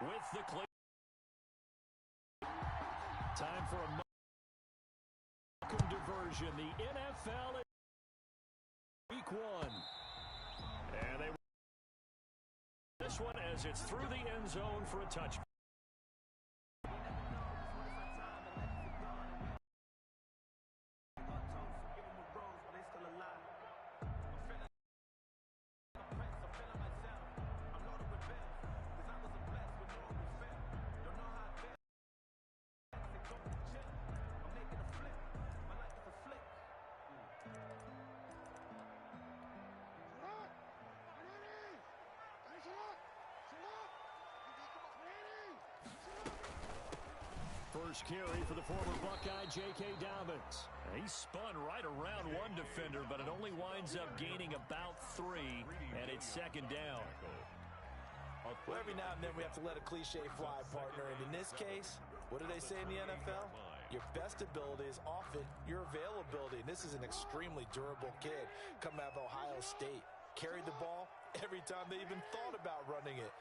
with the clear. Time for a Malcolm diversion. The NFL Week 1. And they this one as it's through the end zone for a touchdown. First carry for the former Buckeye, J.K. Dobbins. He spun right around one defender, but it only winds up gaining about 3, and it's second down. Well, every now and then we have to let a cliche fly, partner. And in this case, what do they say in the NFL? Your best ability is often your availability. And this is an extremely durable kid coming out of Ohio State. Carried the ball every time they even thought about running it.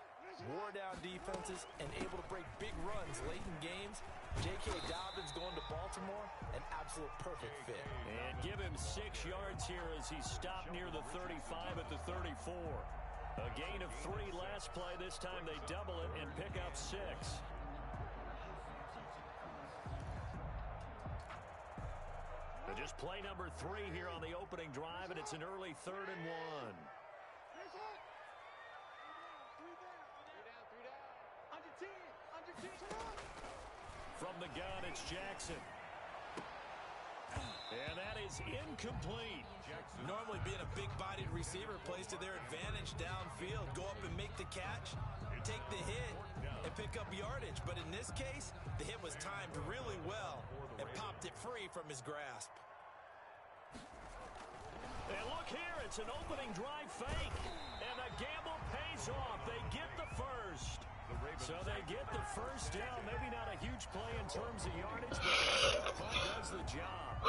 Wore down defenses and able to break big runs late in games. J.K. Dobbins going to Baltimore, an absolute perfect fit. And give him 6 yards here as he stopped near the 35 at the 34. A gain of 3 last play. This time they double it and pick up 6. Just play number 3 here on the opening drive, and it's an early 3rd and 1. From the gun, it's Jackson. And that is incomplete. Normally being a big-bodied receiver plays to their advantage downfield. Go up and make the catch, take the hit, and pick up yardage. But in this case, the hit was timed really well and popped it free from his grasp. And look here, it's an opening drive fake. And the gamble pays off. They get the first. So they get the first down. Maybe not a huge play in terms of yardage, but the punt does the job.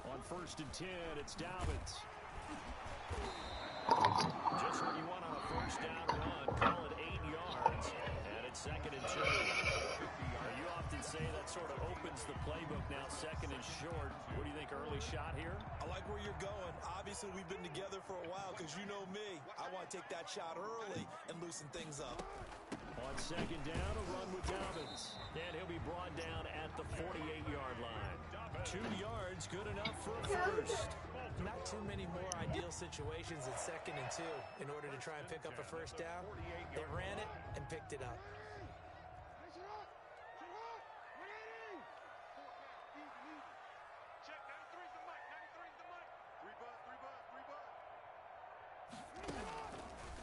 On 1st and 10, it's Dobbins. Just what you want on a first down run. Call it 8 yards. And it's 2nd and 2. You often say that sort of opens the playbook now, 2nd and short. What do you think, early shot here? I like where you're going. Obviously, we've been together for a while because you know me. I want to take that shot early and loosen things up. On 2nd down, a run with Dobbins. And he'll be brought down at the 48-yard line. 2 yards, good enough for a first. Not too many more ideal situations at 2nd and 2 in order to try and pick up a first down. They ran it and picked it up.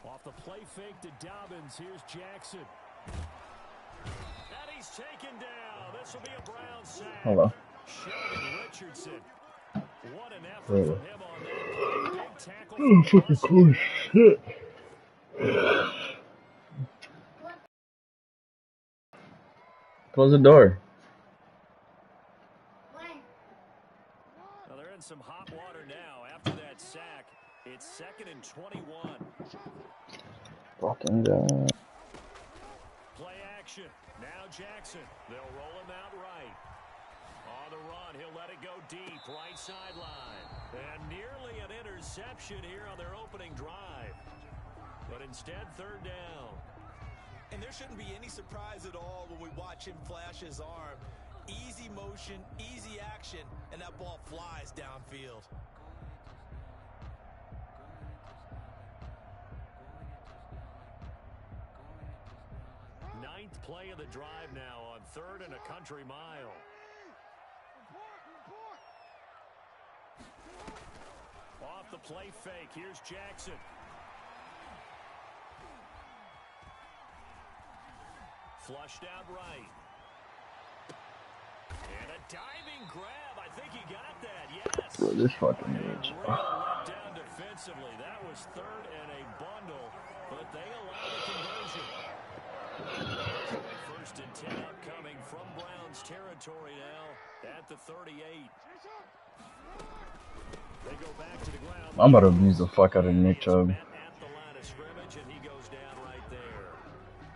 Off the play fake to Dobbins, here's Jackson. And he's taken down. This will be a Brown sack. Hello. Sheldon Richardson. What an effort from him on that play. Big tackle. Oh, fucking cool shit. Close the door. Well, they're in some hot water now after that sack. It's 2nd and 21. Fucking God. Play action. Now Jackson. They'll roll him out right. On the run, he'll let it go deep, right sideline. And nearly an interception here on their opening drive. But instead, 3rd down. And there shouldn't be any surprise at all when we watch him flash his arm. Easy motion, easy action, and that ball flies downfield. 9th play of the drive now on 3rd and a country mile. Off the play fake, here's Jackson. Flushed out right. And a diving grab. I think he got that. Yes. Bro, this fucking bitch. Real let down defensively. That was 3rd and a bundle, but they allow the conversion. 1st and 10 upcoming territory now at the 38. They go back to the ground. I'm about to abuse the fuck out of Nick Chubb. At the line of scrimmage, and he goes down right there.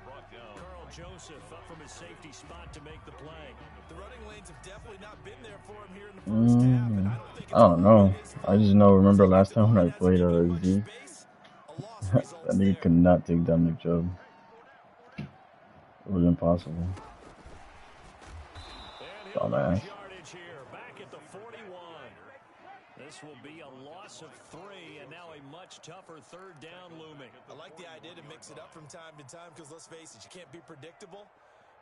Carl Joseph up from his safety spot to make the play. The running lanes have definitely not been there for him here in the first half, and I don't know. I just know. Remember last time when I played Z, that nigga could not take down Nick Chubb. It was impossible. Dumbass. Back at the 41. This will be a loss of 3, and now a much tougher third down looming. I like the idea to mix it up from time to time because, let's face it, you can't be predictable.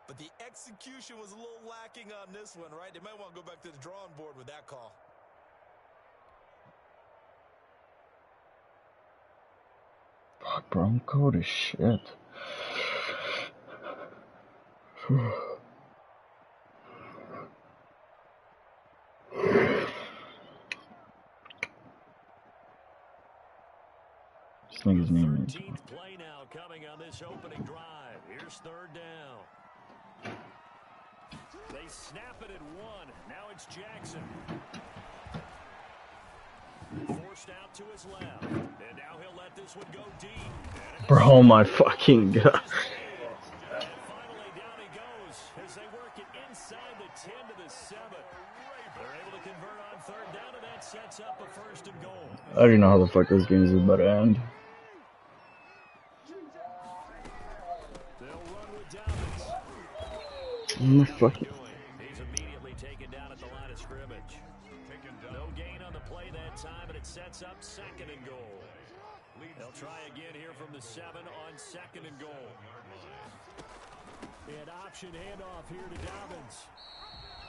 But the execution was a little lacking on this one, right? They might want to go back to the drawing board with that call. Fuck, bro, I'm cold as shit. This nigga's name is. 13th play now coming on this opening drive. Here's third down. They snap it at 1. Now it's Jackson. Forced out to his left. And now he'll let this one go deep. Bro, my fucking god. And finally down he goes as they work it inside the 10 to the 7. They're able to convert on third down, and that sets up a first and goal. I don't even know how the fuck this game is about to end. They'll run with Dobbins. I'm not fucking. He's immediately taken down at the line of scrimmage. No gain on the play that time, and it sets up second and goal. They'll try again here from the 7 on second and goal. And option handoff here to Dobbins.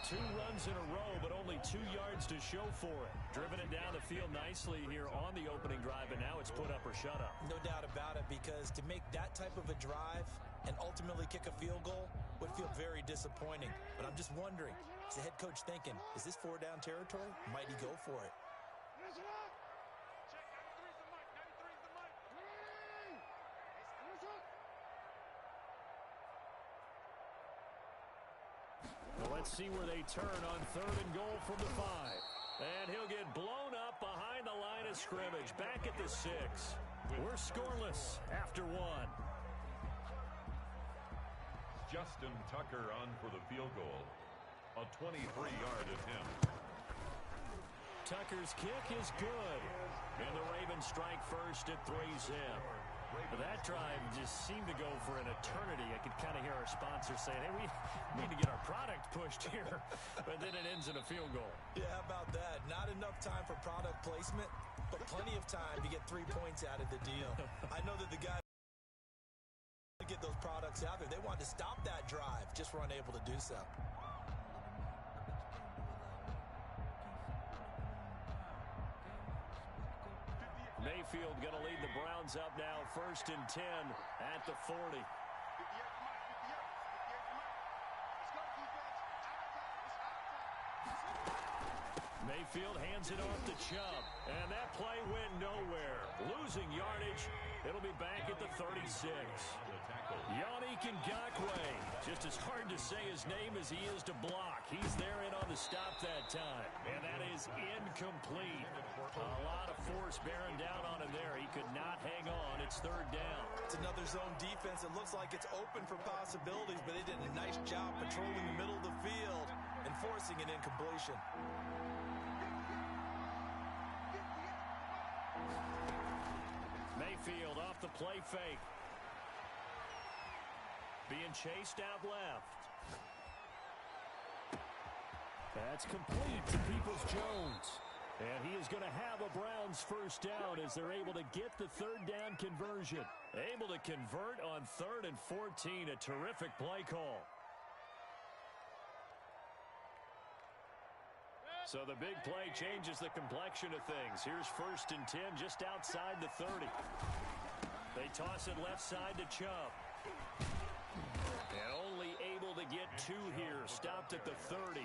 2 runs in a row, but only 2 yards to show for it. Driven it down the field nicely here on the opening drive, and now it's put up or shut up. No doubt about it, because to make that type of a drive and ultimately kick a field goal would feel very disappointing. But I'm just wondering, is the head coach thinking, is this 4-down territory? Might he go for it? Well, let's see where they turn on third and goal from the 5. And he'll get blown up behind the line of scrimmage. Back at the 6. We're scoreless after 1. Justin Tucker on for the field goal. A 23-yard attempt. Tucker's kick is good. And the Ravens strike first at 3 zip. That drive just seemed to go for an eternity. I could kind of hear our sponsor saying, hey, we need to get our product pushed here. But then it ends in a field goal. Yeah, how about that? Not enough time for product placement, but plenty of time to get 3 points out of the deal. I know that the guys to get those products out there, they wanted to stop that drive, just were unable to do so. Mayfield going to lead the Browns up now, 1st and 10 at the 40. Mayfield hands it off to Chubb, and that play went nowhere. Losing yardage, it'll be back at the 36. Yannick Ngakoue, just as hard to say his name as he is to block. He's there in on the stop that time, and that is incomplete. A lot of force bearing down on him there. He could not hang on. It's third down. It's another zone defense. It looks like it's open for possibilities, but they did a nice job patrolling the middle of the field and forcing an incompletion. Mayfield off the play fake. Being chased out left. That's complete to Peoples-Jones. And he is going to have a Browns first down as they're able to get the third down conversion. Able to convert on 3rd and 14. A terrific play call. So the big play changes the complexion of things. Here's 1st and 10 just outside the 30. They toss it left side to Chubb. And only able to get 2 here. Stopped at the 30.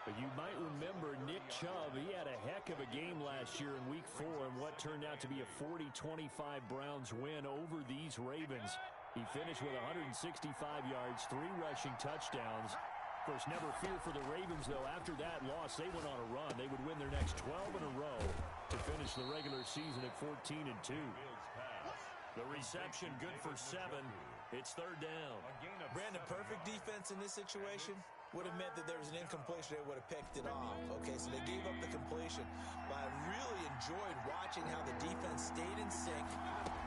But you might remember Nick Chubb, he had a heck of a game last year in Week 4 in what turned out to be a 40-25 Browns win over these Ravens. He finished with 165 yards, 3 rushing touchdowns, course, never fear for the Ravens, though. After that loss, they went on a run. They would win their next 12 in a row to finish the regular season at 14-2. The reception good for 7. It's third down. Brandon, perfect defense in this situation would have meant that there was an incompletion. They would have picked it off. Okay, so they gave up the completion. But I really enjoyed watching how the defense stayed in sync,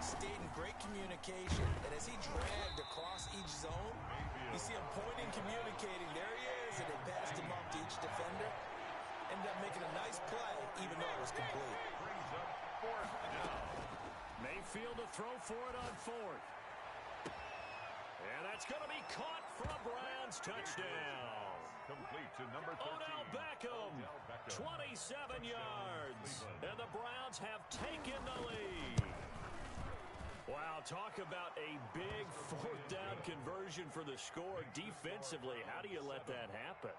stayed in great communication. And as he dragged across each zone, you see him pointing, communicating. There he is, and they passed him up to each defender. Ended up making a nice play, even though it was complete. Mayfield to throw for it on 4th. And that's going to be caught for a Browns touchdown. Complete to number 13. Odell Beckham, 27 yards. And the Browns have taken the lead. Wow, talk about a big 4th down conversion for the score. Defensively, how do you let that happen?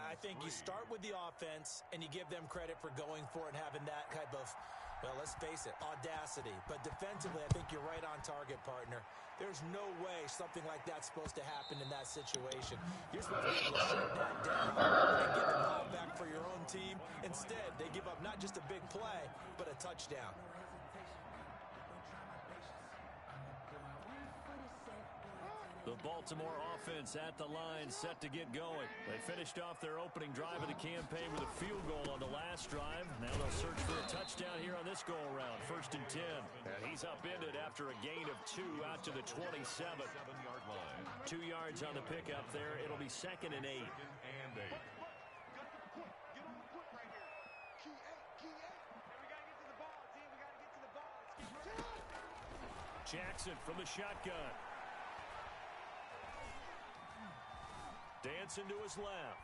I think you start with the offense, and you give them credit for going for it and having that type of, well, let's face it, audacity. But defensively, I think you're right on target, partner. There's no way something like that's supposed to happen in that situation. You're supposed to be able to shut that down and get the ball back for your own team. Instead, they give up not just a big play, but a touchdown. The Baltimore offense at the line, set to get going. They finished off their opening drive of the campaign with a field goal on the last drive. Now they'll search for a touchdown here on this go-around. 1st and 10. And he's upended after a gain of 2 out to the 27-yard line. 2 yards on the pickup there. It'll be 2nd and 8. Jackson from the shotgun. Dancing to his left.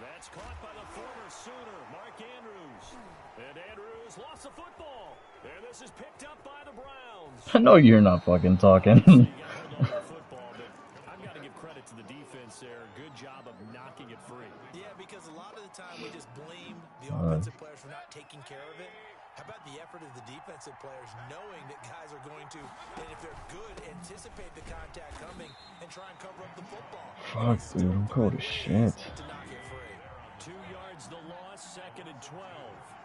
That's caught by the former Sooner, Mark Andrews. And Andrews lost the football. And this is picked up by the Browns. I know you're not fucking talking. Football, but I've got to give credit to the defense there. Good job of knocking it free. Yeah, because a lot of the time we just blame the offensive players for not taking care of it. How about the effort of the defensive players knowing that guys are going to, and if they're good, anticipate the contact coming and try and cover up the football. Fuck, dude, I'm cold as shit. To knock it free. 2 yards the loss, 2nd and 12.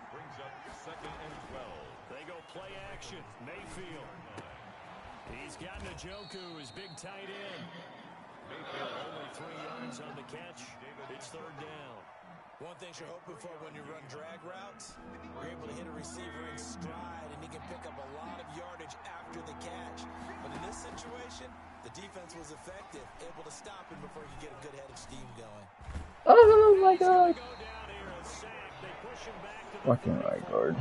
Brings up 2nd and 12. They go play action. Mayfield. He's got Njoku, his big tight end. Mayfield only 3 yards on the catch. It's 3rd down. One thing you're hoping for when you run drag routes, you're able to hit a receiver in stride, and he can pick up a lot of yardage after the catch. But in this situation, the defense was effective, able to stop him before he could get a good head of steam going. Oh my god. Fucking right guard.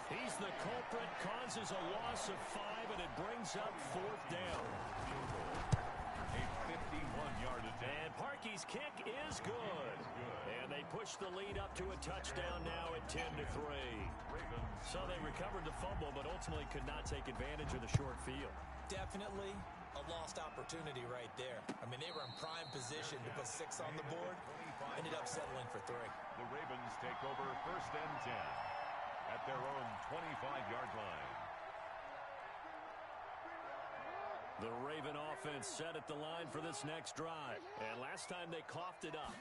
He's the culprit, causes a loss of 5, and it brings up 4th down. A 51-yard attempt. And Parkey's kick is good. And they push the lead up to a touchdown now at 10-3. So they recovered the fumble, but ultimately could not take advantage of the short field. Definitely a lost opportunity right there. I mean, they were in prime position to put 6 on the board. Ended up settling for 3. The Ravens take over 1st and 10 at their own 25-yard line. The Raven offense set at the line for this next drive. And last time they coughed it up,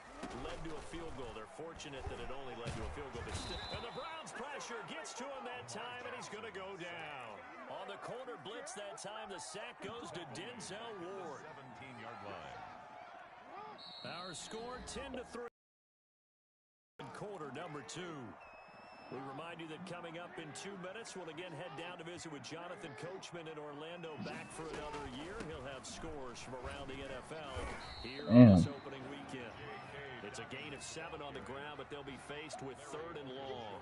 led to a field goal. They're fortunate that it only led to a field goal. And the Browns pressure gets to him that time, and he's going to go down. On the corner blitz that time, the sack goes to Denzel Ward. 17-yard line. Our score 10-3. Quarter number 2. We remind you that coming up in 2 minutes, we'll again head down to visit with Jonathan Coachman in Orlando, back for another year. He'll have scores from around the NFL here on this opening weekend. It's a gain of 7 on the ground, but they'll be faced with 3rd and long.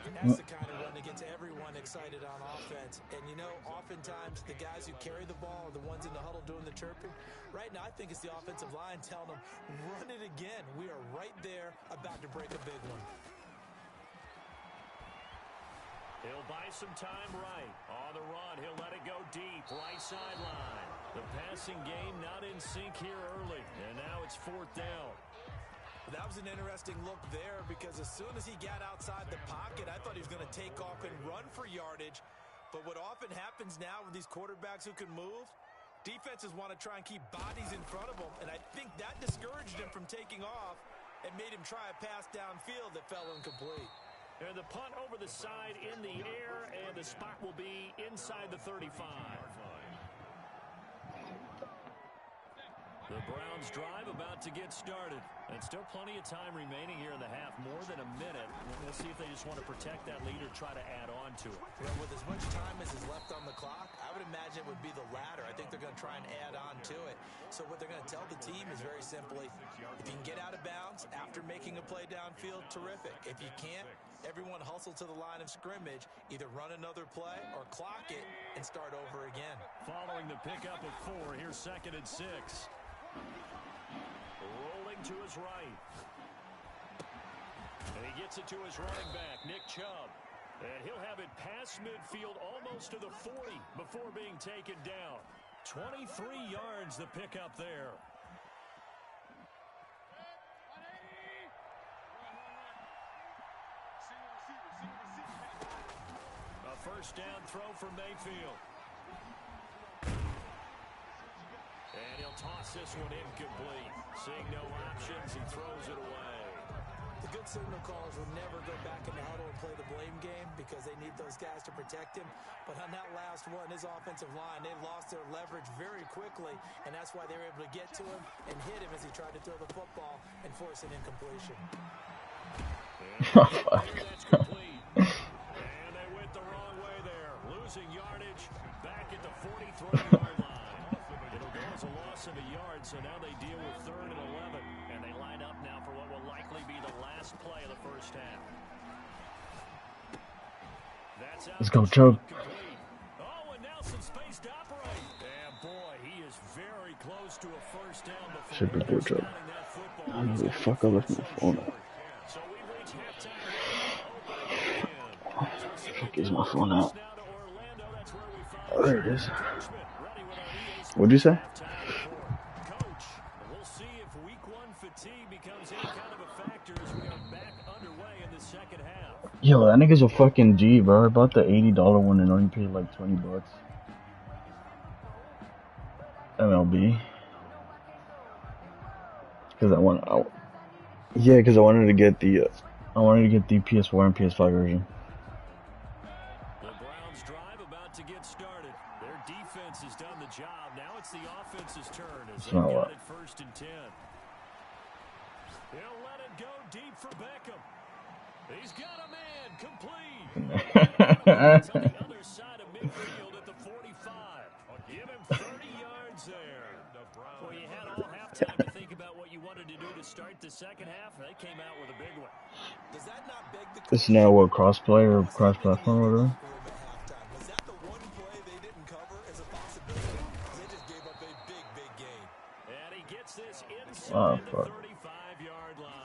And that's the kind of run that gets everyone excited on offense. And, you know, oftentimes the guys who carry the ball are the ones in the huddle doing the chirping. Right now, I think it's the offensive line telling them, run it again. We are right there about to break a big one. He'll buy some time right. On the run, he'll let it go deep. Right sideline. The passing game not in sync here early. And now it's 4th down. That was an interesting look there because as soon as he got outside the pocket, I thought he was going to take off and run for yardage. But what often happens now with these quarterbacks who can move, Defenses want to try and keep bodies in front of them, and I think that discouraged him from taking off and made him try a pass downfield that fell incomplete. And the punt over the side in the air, and the spot will be inside the 35. The Browns drive about to get started. And still plenty of time remaining here in the half, more than a minute. We'll see if they just want to protect that lead or try to add on to it. Well, with as much time as is left on the clock, I would imagine it would be the latter. I think they're going to try and add on to it. So what they're going to tell the team is very simply, if you can get out of bounds after making a play downfield, terrific. If you can't, everyone hustle to the line of scrimmage, either run another play or clock it and start over again. Following the pickup of 4, here's 2nd and 6. Rolling to his right. And he gets it to his running back, Nick Chubb. And he'll have it past midfield almost to the 40 before being taken down. 23 yards the pickup there. A first down throw for Mayfield. And he'll toss this one incomplete. Seeing no options, he throws it away. The good signal callers will never go back in the huddle and play the blame game because they need those guys to protect him. But on that last one, his offensive line, they lost their leverage very quickly, and that's why they were able to get to him and hit him as he tried to throw the football and force an incompletion. That's complete. And they went the wrong way there. Losing yardage back at the 43-yard line. It'll go as a loss of a yard, so now they deal with 3rd and 11. And they line up now for what will likely be the last play of the first half. That's out. Let's go, Chubb. Oh, and now some space to operate. And boy, he is very close to a first down before Should be good, Chubb. Oh, the fuck, I left my phone out. So we reach halftime. Fuck is my phone out? Oh, there it is. What'd you say? Coach, we'll see if week 1 fatigue becomes any kind of a factor as we are back underway in the second half. Yo, that nigga's a fucking G, bro. I bought the $80 one and only paid like $20. MLB. Because I wanted to get the PS4 and PS5 version. The Browns drive about to get started. Their defense has done the job. Now it's the offense's turn as they got it 1st and 10. He'll let it go deep for Beckham. He's got a man complete. It's on the other side of midfield at the 45. Give him 30 yards there. Well, you had all halftime to think about what you wanted to do to start the second half. They came out with a big one. Does that not beg the It's now what, cross-play or cross-platform or whatever? Was that the one play they didn't cover as a possibility? They just gave up a big, big gain. And he gets this inside the 35-yard line.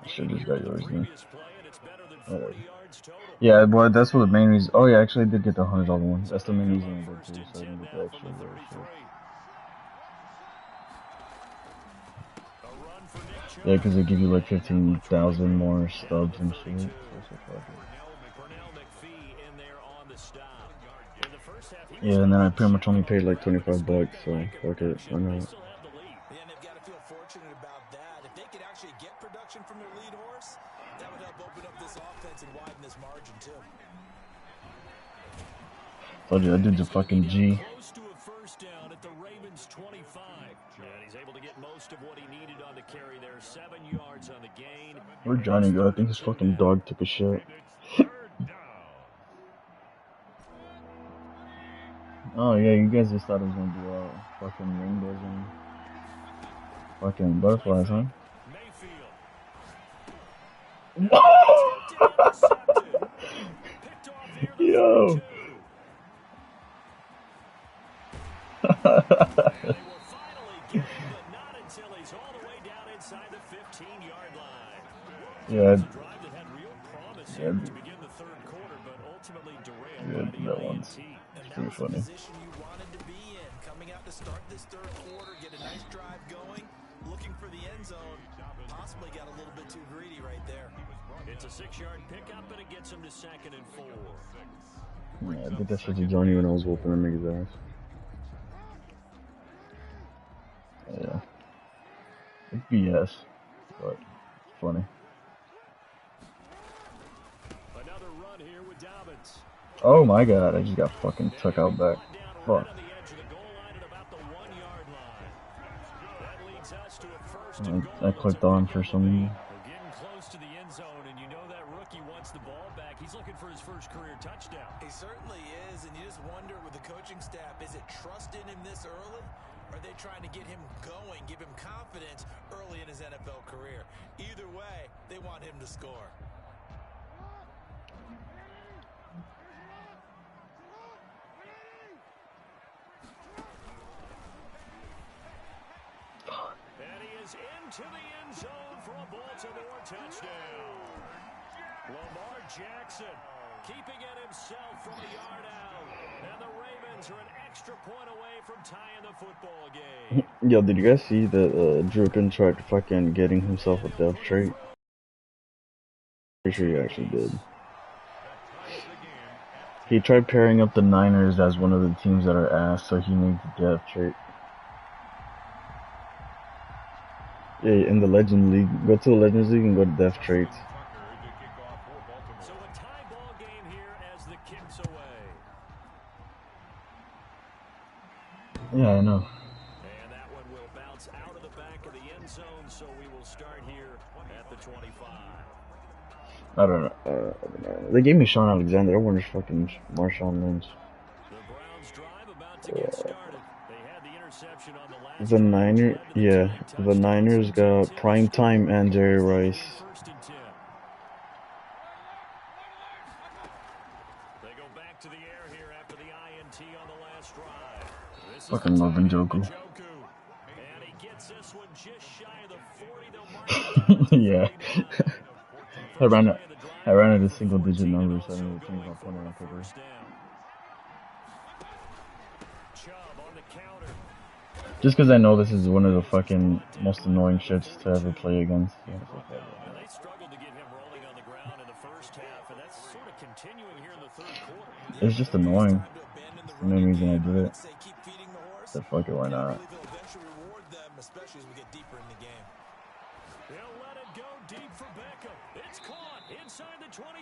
I should just got yours, man. It's better than 40 yards total. Yeah, boy, that's what the main reason. Oh, yeah, actually, I did get the $100 one. That's the main reason I did too, so I didn't get the extra little shit. Yeah, because they give you like 15,000 more stubs and shit. Yeah, and then I pretty much only paid like $25, so fuck it, why not? Yeah, and they've got to feel fortunate about that. If they could actually get production from their lead horse, that would help open up this offense and widen this margin too. Told you, I did the fucking G. Close to a first down at the Ravens 25. And he's able to get most of what he needed on the carry there. 7 yards on the gain. Where'd Johnny go? I think his fucking dog took a shit. Oh yeah, you guys just thought it was gonna be fucking rainbows and fucking butterflies, huh? Yo. Yeah. Yeah, that one's pretty funny. You wanted to be in, coming out to start this third quarter, get a nice drive going, looking for the end zone, possibly got a little bit too greedy right there. It's a 6-yard pickup, and it gets him to 2nd and 4. Yeah, I did that shit to Johnny when I was whooping that nigga's ass. BS, but funny. Another run here with Dobbins. Oh my god, I just got fucking took out back. Fuck. I clicked on for some reason. We're getting close to the end zone, and you know that rookie wants the ball back. He's looking for his first career touchdown. He certainly is, and you just wonder with the coaching staff, is it trust in him this early? Or are they trying to get him going, give him confidence early in his NFL career? Either way, they want him to score. And he is into the end zone for a Baltimore touchdown. Lamar Jackson keeping it himself from a yard out. And the Ravens are an extra point away from tying the football game. Yo, did you guys see that Druken tried fucking getting himself a death trait? Pretty sure he actually did. He tried pairing up the Niners as one of the teams that are ass, so he needs a death trait. Yeah, in the Legend League. Go to the Legends League and go to death traits. So a tie ball game here as the kick's away. Yeah, I know. And that one will bounce out of the back of the end zone, so we will start here at the 25. I don't know. They gave me Sean Alexander. I wonder if fucking Marshawn Lynch. The Browns drive about to get started. They had the interception on the last The Niners, yeah. The Niners got prime time and Jerry Rice. First and 10. They go back to the air here after the INT on the last drive. This is Fucking the love time Njoku. for Njoku. And he gets this one just shy of the 40. They'll mark it down to Yeah. 39. I ran at a single digit number, so I need to change my phone on paper. First down. Chubb on the counter. Just because I know this is one of the fucking most annoying shits to ever play against. Yeah, so fuck it. And they struggled to get him rolling on the ground in the first half, and that's sort of continuing here in the third quarter. It's just annoying. That's the main reason I did it. So fuck it, why not? Especially as we get deeper in the game. He'll let it go deep for Beckham. It's caught inside the 25.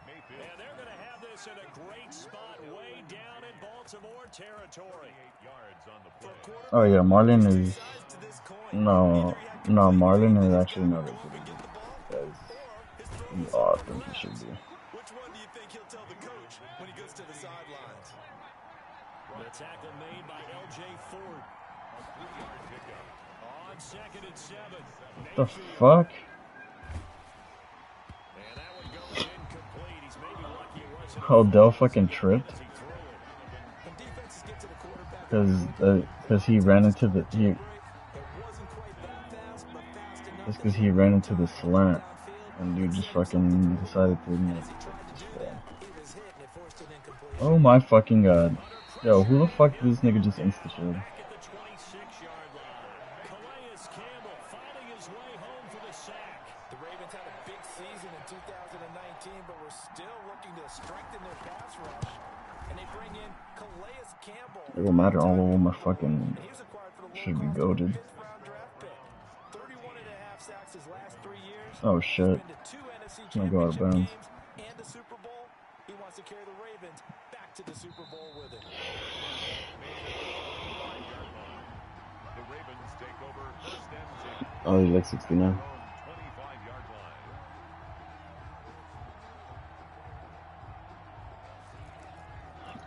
And they're going to have this in a great spot way down in Baltimore territory. Oh yeah, Marlon is... No, Marlon is actually not as good as you all think he should be. Which one do you think he'll tell the coach when he goes to the sidelines? The tackle made by L.J. Ford. On 2nd and 7. The fuck? And that one goes incomplete. He's maybe lucky it wasn't. Odell fucking tripped As he threw it. When defenses get to the quarterback, because he ran into the it wasn't quite that fast, but fast enough. just because he ran into the slant, and dude just fucking decided to. As he tried to do that, he was hit and it forced an incompletion. Oh my fucking god! Yo, who the fuck did this nigga just insta shield? Back at the 26-yard line. Calais Campbell finding his way home for the sack. The Ravens had a big season in 2019, but we're still looking to strengthen their pass rush. And they bring in Calais Campbell. It will matter all over my fucking. He was acquired for the Should be low-cost goated. 5th-round draft pick. 31.5 sacks his last 3 years. Oh shit! Been to 2 NFC It's gonna go out of championship bounds. games and a Super Bowl. He wants to carry the Ravens back to the Super Bowl with him. The Ravens take over first and 10. Oh, he's like 69. 25-yard line.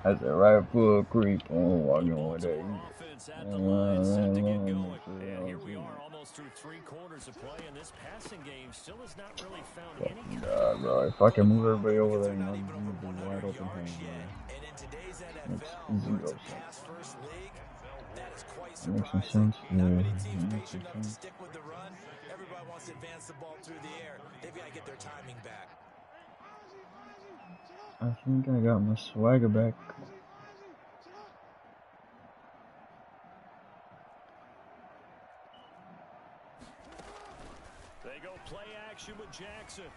I said right foot creep on walking with that. Offense at the line, set to get going. And here we are almost through 3 quarters of play, and this passing game still has not really found any God, bro, if I can move everybody over there, you know, move the wide open hands, And in today's Makes NFL, easy where it's a go sense. pass-first league, that is quite Makes some surprising. sense. Not Yeah, many teams makes patient some enough to sense. stick with the run. Everybody wants to advance the ball through the air. They've got to get their timing back. I think I got my swagger back. They go play action with Jackson.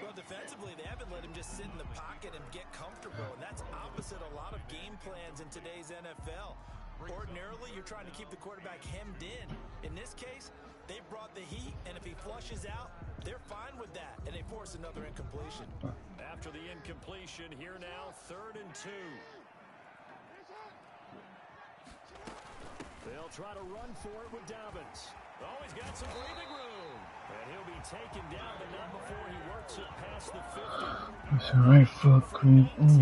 Well, defensively, they haven't let him just sit in the pocket and get comfortable, and that's opposite a lot of game plans in today's NFL. Ordinarily, you're trying to keep the quarterback hemmed in. In this case, they brought the heat, and if he flushes out, they're fine with that, and they force another incompletion. After the incompletion, here now, 3rd and 2. They'll try to run for it with Dobbins. Oh, he's got some breathing room. And he'll be taken down, but not before he works it past the 50. That's right, fuck me. It's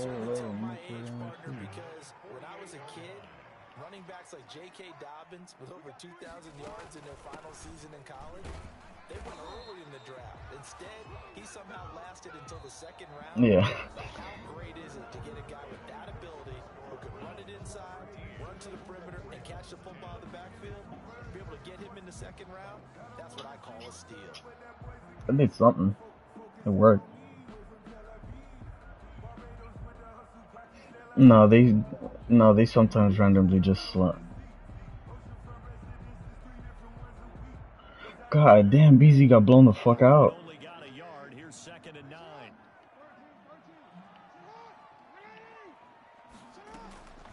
really tough my age, partner, because when I was a kid, running backs like J.K. Dobbins with over 2,000 yards in their final season in college, they went early in the draft. Instead, he somehow lasted until the 2nd round. Yeah. How great is it to get a guy with that ability who can run it inside, run to the perimeter, and catch the football in the backfield? Be able to get him in the 2nd round? That's what I call a steal. I did something. It worked. No, they sometimes randomly just slump. God damn, BZ got blown the fuck out. Only got a yard. Here's 2nd and 9.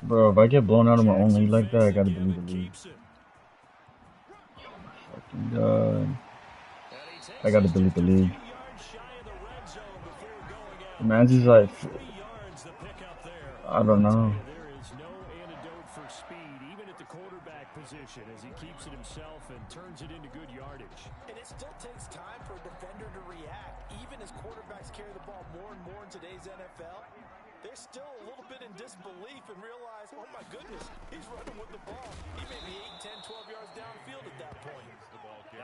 Bro, if I get blown out of my own league like that, I gotta delete the league. Fucking God. I gotta delete the league. Man's is like, I don't know. There is no antidote for speed, even at the quarterback position, as he keeps it himself and turns it into good yardage. And it still takes time for a defender to react. Even as quarterbacks carry the ball more and more in today's NFL, they're still a little bit in disbelief and realize, oh my goodness, he's running with the ball. He may be 8, 10, 12 yards downfield at that point.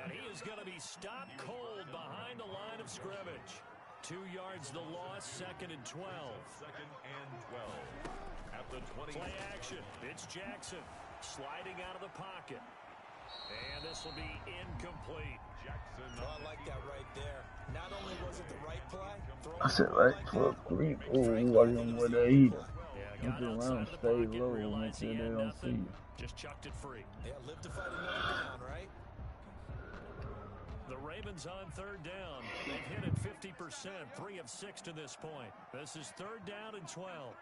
And he is going to be stopped cold behind the line of scrimmage. 2 yards the loss, 2nd and 12. 2nd and 12. At the 20. Play action. It's Jackson sliding out of the pocket. And this will be incomplete. Jackson. Oh, I like that right there. Not only was it the right play, I said right foot, 3. Ooh, I don't know where they eat. Yeah, Look around, stay low, make sure they don't see you. Just chucked it free. yeah, live to fight another down, right? The Ravens on 3rd down. They've hit it 50%, 3 of 6 to this point. This is 3rd down and 12.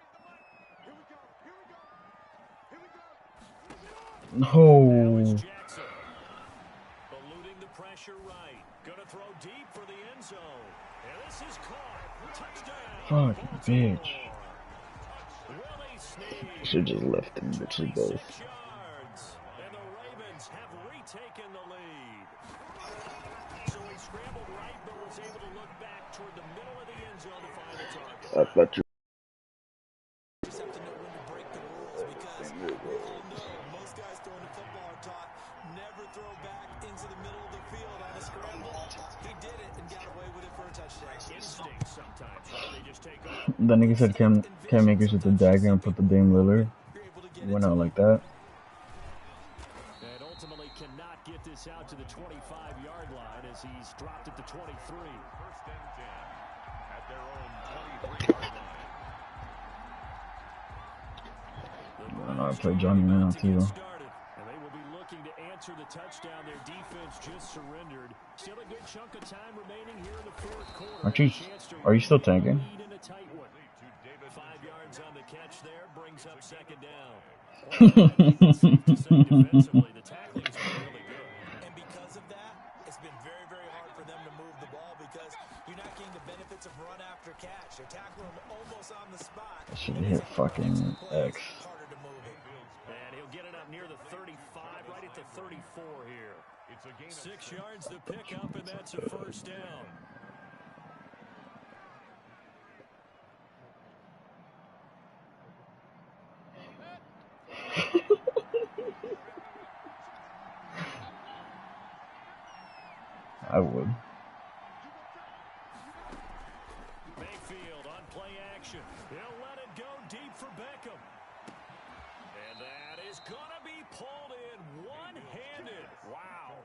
No. Jackson eluding the pressure right. Gonna throw deep for the end zone. And this is caught. Touchdown. Fuck, bitch. Willie Snead. Should just left them bitches both. 6 yards. And the Ravens have retaken the lead. So he scrambled right, but was able to look back toward the middle of the end zone to find the target. I thought you. Just have to know when to break the rules because we all know most guys throwing the football are taught never throw back into the middle of the field on a scramble. He did it and got away with it for a touchdown. Instinct sometimes, right? They just take off. The nigga said Cam Akers with the dagger and put the Dame Lillard. Went out like that. And ultimately cannot get this out to the 25-yard line as he's dropped at the 23. 1st and 10. At their own 23-yard line. I know I played Johnny now too. And they will be looking to answer the touchdown. Their defense just surrendered. Still a good chunk of time remaining here in the 4th quarter. Are you still tanking? 5 yards on the catch there brings up 2nd down. Defensively, the tackling's been really good. And because of that, it's been very, very hard for them to move the ball because you're not getting the benefits of run after catch. They're tackling them almost on the spot. Should hit fucking X. Harder to move it. And he'll get it up near the 35, right at the 34 here. 6 yards to pick up, and that's a 1st down. I would. Mayfield on play action. He'll let it go deep for Beckham. And that is going to be pulled in one-handed. Wow.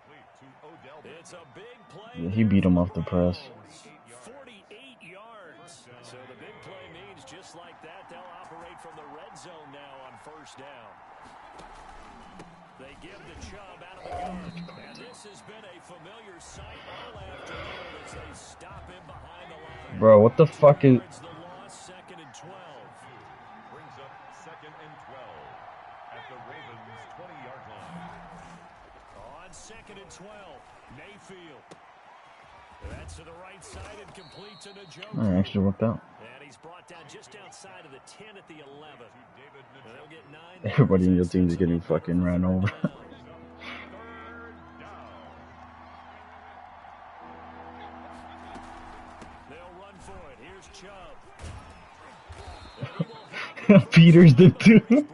It's a big play. Yeah, he beat him off the press. 48 yards. So the big play means just like that, they'll operate from the red zone now on 1st down. They give the Chubb out of the gun. And this has been a familiar sight all afternoon as they stop him behind the line. Bro, what the fuck is... The loss, 2nd and 12. Brings up That actually worked out. And he's brought down just outside of the 10 at the 11. They'll get 9. Everybody in your team is getting fucking ran over. They'll run for it. Here's Chubb. Peters did too. 9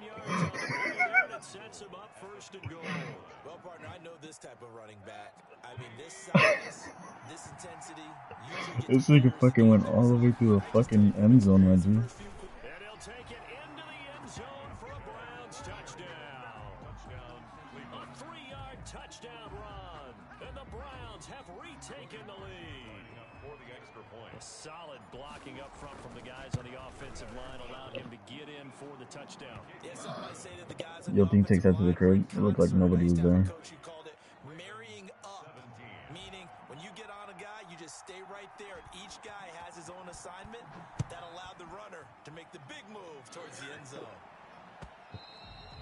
yards on the play there, and it sets him up first and goal. Well, partner, I know this type of running back. I mean, this size, this intensity. This nigga fucking went all the way through the fucking end zone, Reggie. And he'll take it into the end zone for a Browns touchdown. A 3-yard touchdown run. And the Browns have retaken the lead. For the extra point. A solid blocking up front from the guys on the offensive line allowed him to get in for the touchdown. Your team takes that to the crib. It looked like nobody was there. Marrying up, meaning when you get on a guy, you just stay right there. Each guy has his own assignment that allowed the runner to make the big move towards the end zone.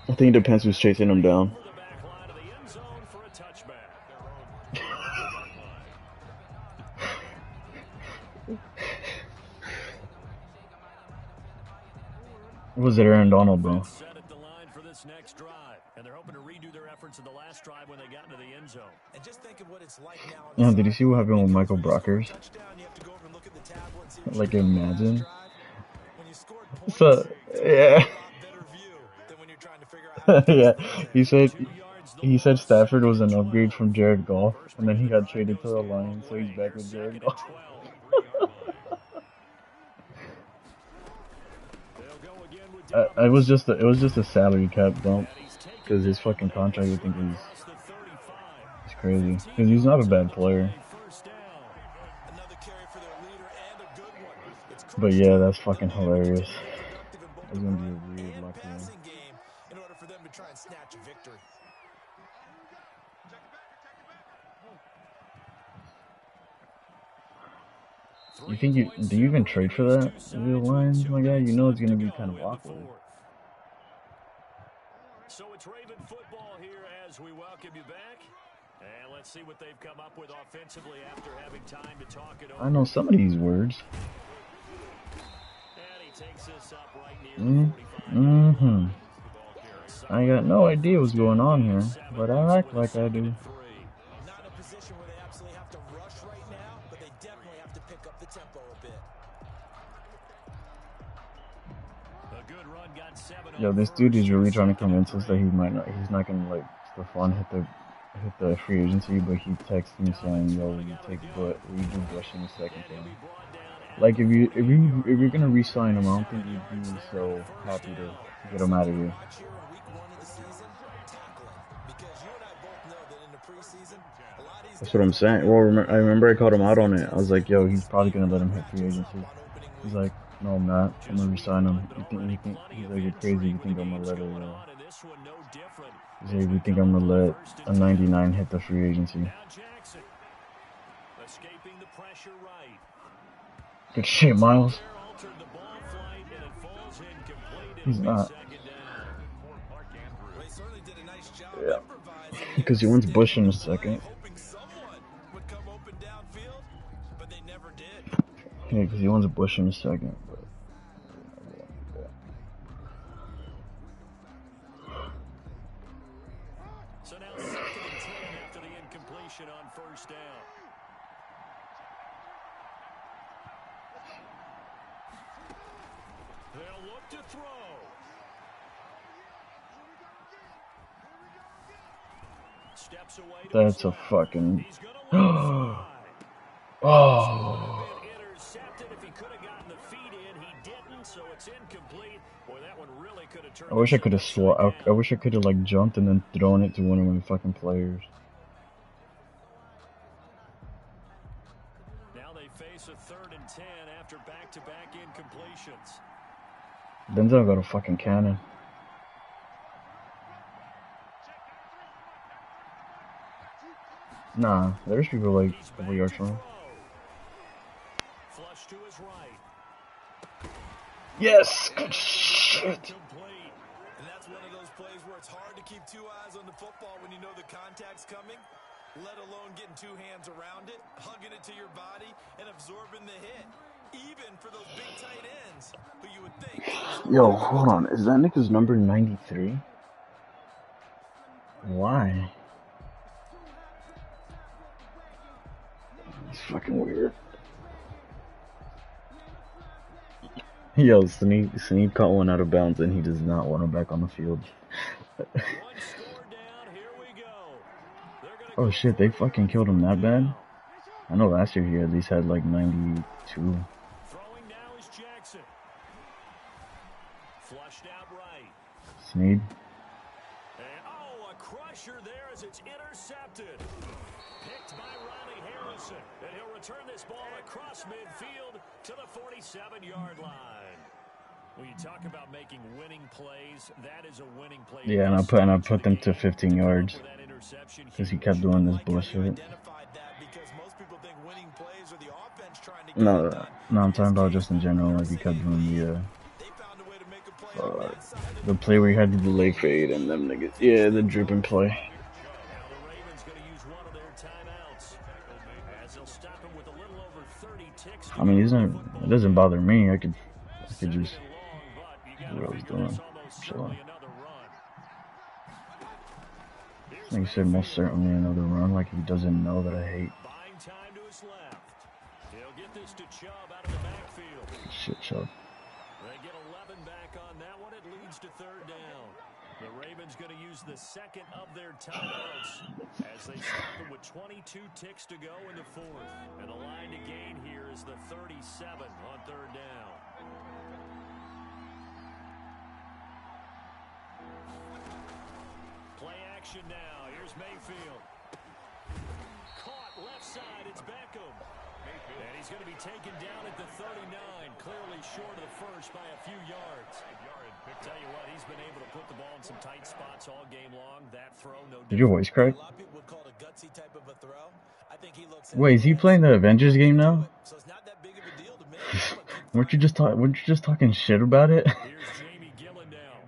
I think it depends who's chasing him down. For the back line of the end zone for a touchback. Was it Aaron Donald, bro? Set at the line for this next drive, and they're hoping to redo their efforts in the last drive when they got into the end zone. And just think of what it's like now. Yeah, did you see what happened with Michael Brockers? Like, imagine. So, yeah. Yeah, he said Stafford was an upgrade from Jared Goff, and then he got traded to the Lions, so he's back with Jared Goff. It was just a salary cap dump, because his fucking contract, I think, is crazy. Because he's not a bad player. But yeah, that's fucking hilarious. It's gonna be a weird luck game. In order for them to try and snatch a victory. Do you even trade for that? The Lions, my guy, you know it's gonna be kind of awkward. So it's Raven football here as we welcome you back. And let's see what they've come up with offensively after having time to talk it over. I know some of these words. And he takes this up right near the 45. I got no idea what's going on here, but I act like I do. Not in a position where they absolutely have to rush right now, but they definitely have to pick up the tempo a bit. A good run got 7. Yo, this dude is really trying to convince us that he's not gonna like Stephon hit the free agency, but he texted me saying, "Yo, we do Bush in the second game." Like if you're gonna re-sign him, I don't think you'd be so happy to get him out of here. That's what I'm saying. Well, I remember I called him out on it. I was like, "Yo, he's probably gonna let him hit free agency." He's like, "No, I'm not. I'm gonna re-sign him." He's like, "You're crazy. You think I'm gonna let it?" He's like, "You think I'm gonna let a 99 hit the free agency?" Good shit, Miles. He's not. Yeah. Because he wants Bush in a second. Yeah, because he wants Bush in a second. But so now 2nd and 10 after the incompletion on first down. They'll look to throw. Steps away. That's a fucking. Oh. Intercepted. If he could have gotten the feet in, he didn't, so it's incomplete. Boy, that one really could have turned. I wish I could have I wish I could have like jumped and then thrown it to one of my fucking players. Now they face a 3rd and 10 after back-to-back incompletions. Denzel got a fucking cannon. Nah, there's people like a couple yards from him. Flush to his right. Yes! Good shit! And that's one of those plays where it's hard to keep 2 eyes on the football when you know the contact's coming. let alone getting two hands around it, hugging it to your body, and absorbing the hit. Even for those big tight ends, who you would think... Yo, hold on. Is that nigga's number 93? Why? It's fucking weird. Yo, Snead caught one out of bounds and he does not want him back on the field. Oh shit, they fucking killed him that bad? I know last year he at least had like 92. Throwing now is Jackson. Flushed out right. Snead. And a crusher there as it's intercepted. Picked by Riley Harrison. And he'll return this ball across midfield to the 47-yard line. When you talk about making winning plays, that is a winning play. Yeah, and I put them to 15 yards because he kept doing this bullshit. No, I'm talking about just in general. Like he kept doing the play where he had the delay fade and them niggas. Yeah, the dripping play. I mean, it doesn't bother me. I could just do what I was doing. Chilling. Like you said, most certainly another run. Like he doesn't know that I hate. Shit, Chubb. They get 11 back on that one. It leads to third down. The Ravens going to use the second of their timeouts as they stop them with 22 ticks to go in the fourth. And the line to gain here is the 37 on third down. Play action now. Here's Mayfield. Caught left side. It's Beckham. And he's going to be taken down at the 39, clearly short of the first by a few yards. Tell you what, he's been able to put the ball in some tight spots all game long. That throw, no. Did your voice crack? A lot of people would call it a gutsy type of a throw. I think he looks. Wait, is he playing the Avengers game now? So it's not that big of a deal to me. weren't you just talking shit about it? Here's Jamie Gillen now,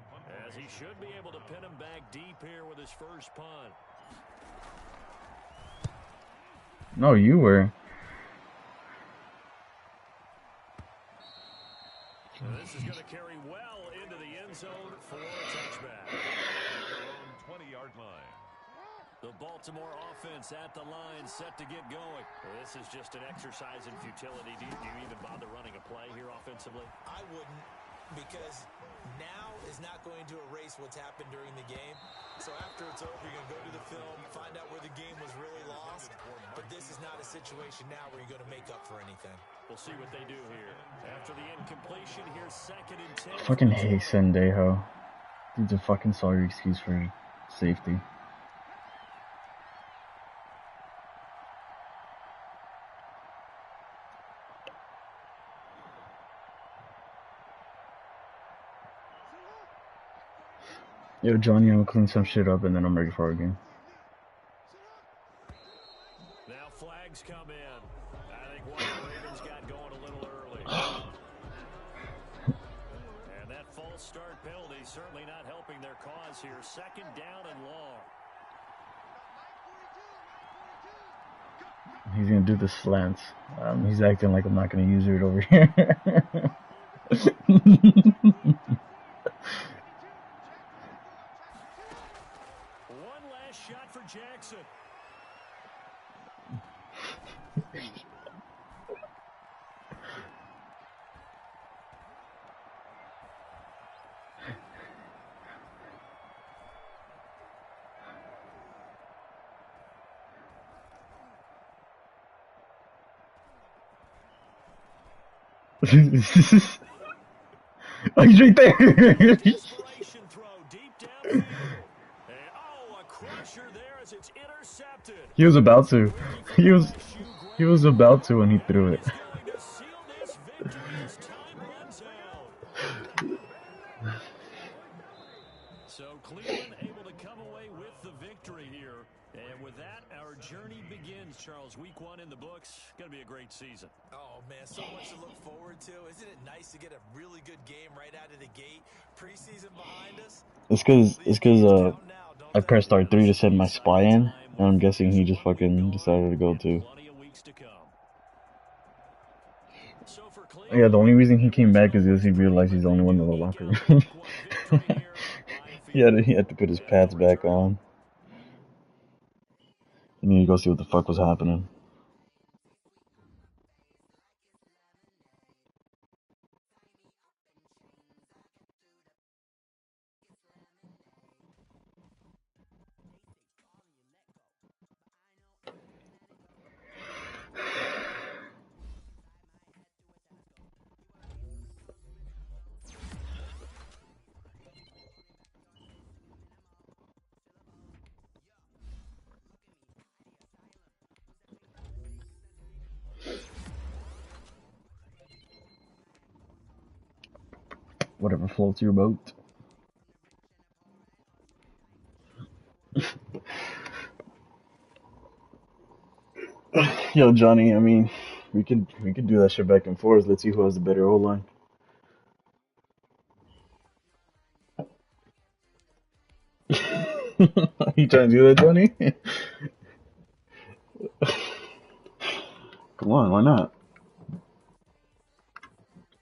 as he should be able to pin him back deep here with his first punt. No, you were. So this is going to carry well into the end zone for a touchback. 20-yard line. The Baltimore offense at the line, set to get going. Well, this is just an exercise in futility. Do you even bother running a play here offensively? I wouldn't, because now is not going to erase what's happened during the game. So after it's over, you're going to go to the film, find out where the game was really lost. But this is not a situation now where you're going to make up for anything. We'll see what they do here. After the incompletion, here's 2nd and 10. I fucking hate Sendejo. He's a fucking sorry excuse for safety. Yo, Johnny, I'm gonna clean some shit up and then I'm ready for our game. Now flags come in. I think one of the Ravens got going a little early. And that false start penalty certainly not helping their cause here. 2nd down and long. He's gonna do the slants. He's acting like I'm not gonna use it over here. Shot for Jackson. Oh, he's right there. He was about to. He was about to when he threw it. So Cleveland able to come away with the victory here. And with that, our journey begins. Charles, week 1 in the books. Going to be a great season. Oh, man, so much to look forward to. Isn't it nice to get a really good game right out of the gate? Preseason behind us. It's cause I pressed R3 to send my spy in, and I'm guessing he just fucking decided to go too. Yeah, the only reason he came back is because he realized he's the only one in the locker room. he had to put his pads back on. He needed to go see what the fuck was happening. Whatever floats your boat. Yo, Johnny, I mean, we could do that shit back and forth. Let's see who has the better O-line. You trying to do that, Johnny? Come on, why not?